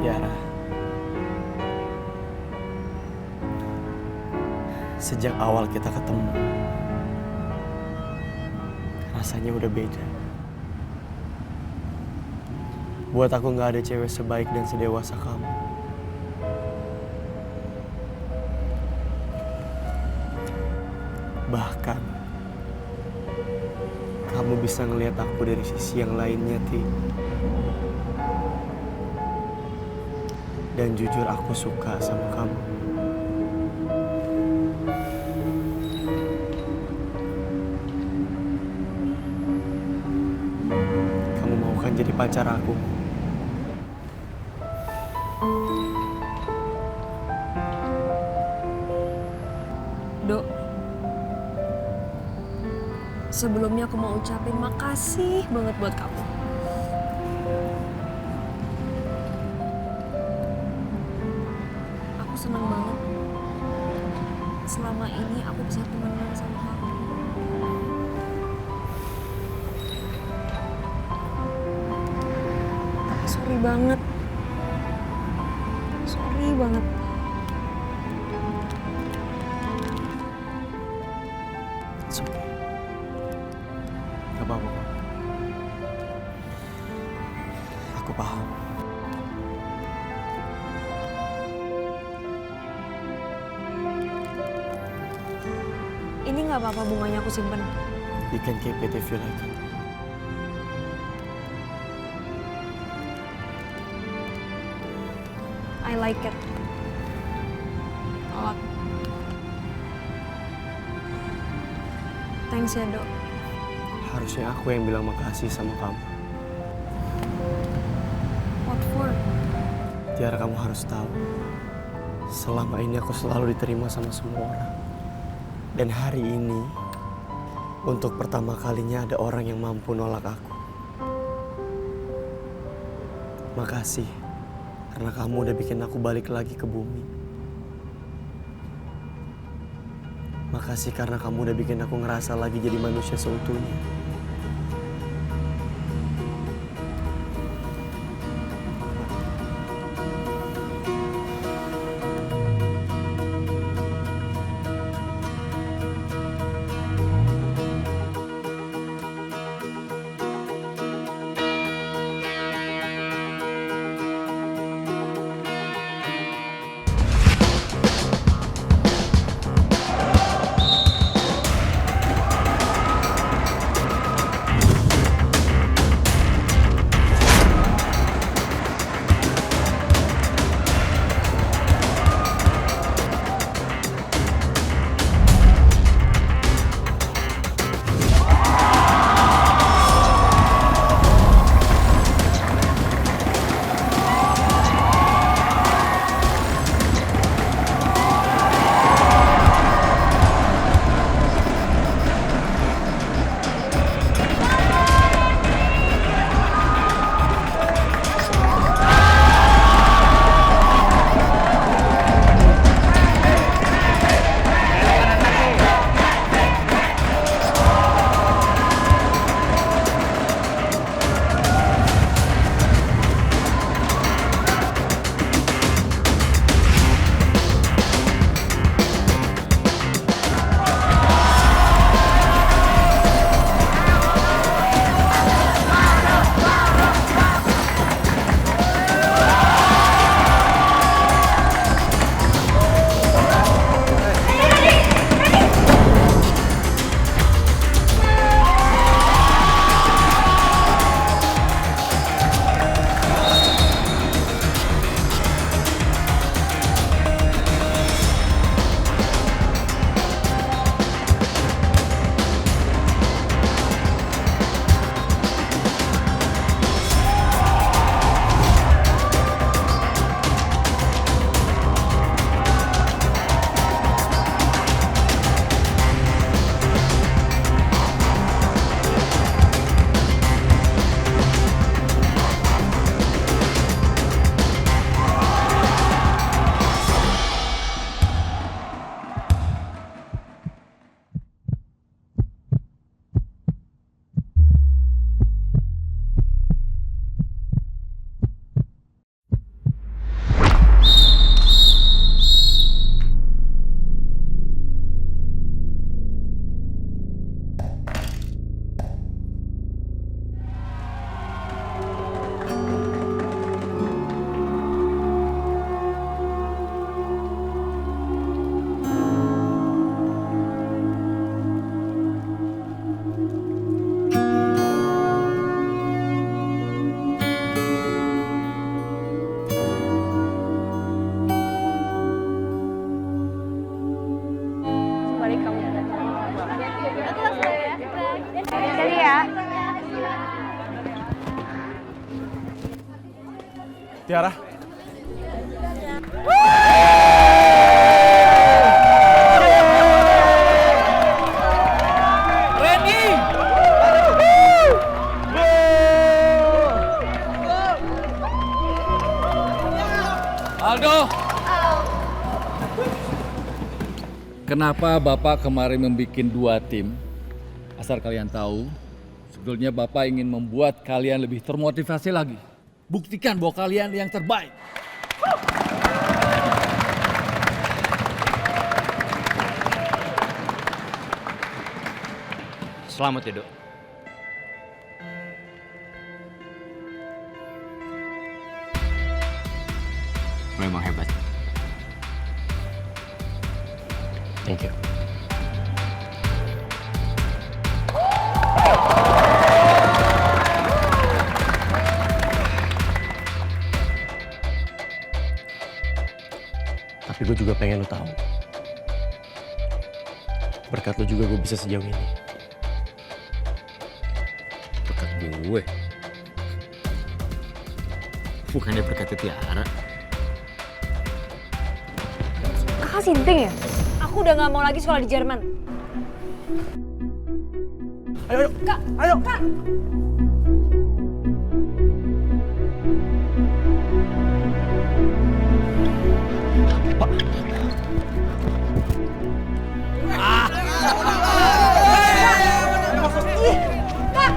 Tiara. Sejak awal kita ketemu, rasanya udah beda. Buat aku nggak ada cewek sebaik dan sedewasa kamu. Bahkan, kamu bisa ngelihat aku dari sisi yang lainnya, Ti. Dan jujur aku suka sama kamu. Kamu mau kan jadi pacar aku? Dok, sebelumnya aku mau ucapin makasih banget buat kamu. Aku senang banget. Selama ini aku bisa temenan sama kamu. Tapi sorry banget. Sorry banget. It's okay. Gak apa-apa. Aku paham. Ini nggak apa-apa bunganya aku simpen. You can keep it if you like it. I like it. A lot. Thanks ya, Dok. Harusnya aku yang bilang makasih sama kamu. What for? Tiara, kamu harus tahu. Selama ini aku selalu diterima sama semua orang. Dan hari ini, untuk pertama kalinya ada orang yang mampu nolak aku. Makasih, karena kamu udah bikin aku balik lagi ke bumi. Makasih karena kamu udah bikin aku ngerasa lagi jadi manusia seutuhnya. Tiara. Randy! Aldo! Kenapa Bapak kemarin membuat 2 tim? Asal kalian tahu, sebetulnya Bapak ingin membuat kalian lebih termotivasi lagi. Buktikan bahwa kalian yang terbaik. Selamat ya, Dok. Memang hebat. Thank you. Tapi gue juga pengen lo tahu. Berkat lo juga gue bisa sejauh ini. Berkat gue? Bukannya berkat Tiara? Kakak sinting ya? Aku udah gak mau lagi sekolah di Jerman. Ayo, Kak, ayo. Kak.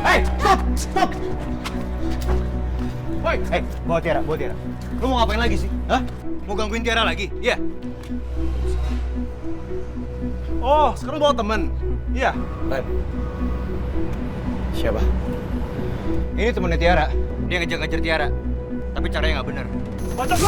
Hei, stop! Woi, bawa Tiara. Lu mau ngapain lagi sih? Hah? Mau gangguin Tiara lagi? Iya. Oh, sekarang bawa temen. Iya. Ren. Siapa? Ini temennya Tiara. Dia ngejar-ngejar Tiara. Tapi caranya nggak bener. Bacok!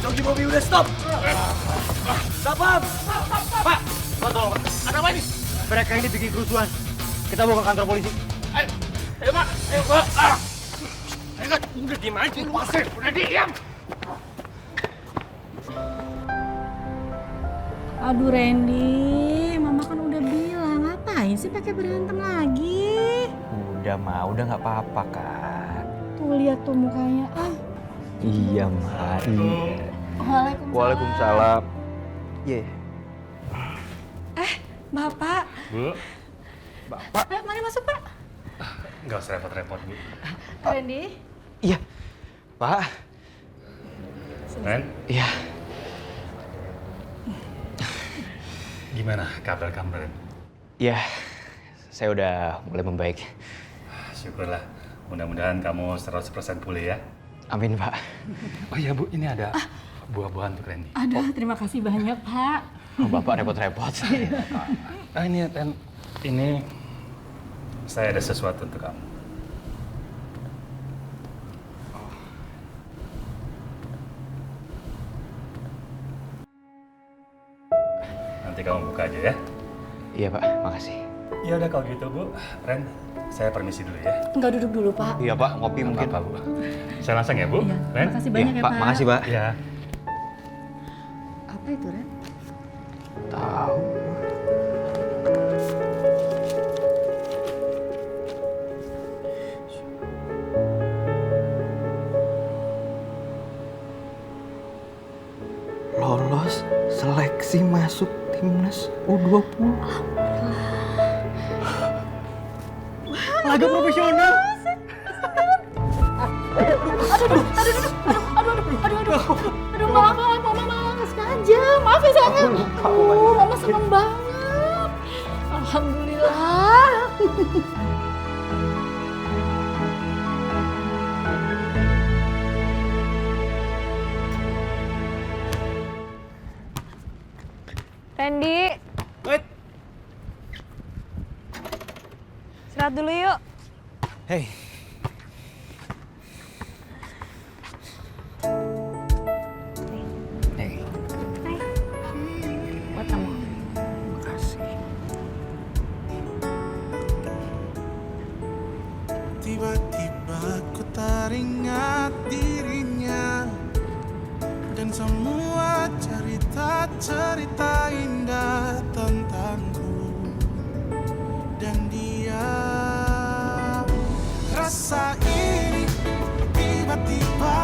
Joki Bobby udah stop. Stop, Pak. Pak, tolong, Pak. Ada apa ini? Mereka ini bikin kerusuhan. Kita bawa ke kantor polisi. Ayo, Pak. Ayo, Pak. Ayo, udah diem aja lu, Pasir. Udah diam. Aduh Randy, Mama kan udah bilang, ngapain sih pakai berantem lagi? Udah, Ma. Udah nggak apa-apa, kan. Tuh lihat tuh mukanya. Iya, Ma. Iya. Waalaikumsalam. Iya. Bapak. Bu, Bapak. Mari masuk, Pak. nggak usah repot-repot, Bu. Randy. Iya. Pak. Ren, Iya. gimana kabar kamu, Ren? Iya. Saya udah mulai membaik. Syukurlah. Mudah-mudahan kamu 100% pulih ya. Amin, Pak. Oh iya, Bu. Ini ada buah-buahan untuk Randy. Aduh, terima kasih banyak, Pak. Oh, Bapak repot-repot. Ini, Ren. Ini saya ada sesuatu untuk kamu. Nanti kamu buka aja ya. Iya, Pak. Makasih. Ya udah kalau gitu, Bu. Ren, saya permisi dulu ya. Enggak duduk dulu, Pak. Iya, Pak. Ngopi mungkin. Apa, Bu? Saya langsung ya, Bu. Iya. Ren? Makasih banyak ya, Pak. Makasih, Pak. Ya. Apa itu, Ren? Tahu. Lolos seleksi masuk timnas U20. Laga profesional. Aduh, maaf, Mama nggak sengaja. Maaf ya, sayang. Mama seneng banget. Alhamdulillah. Randy. Wait. Istirahat dulu yuk. Hey, teringat dirinya dan semua cerita-cerita indah tentangku dan dia. Rasa ini tiba-tiba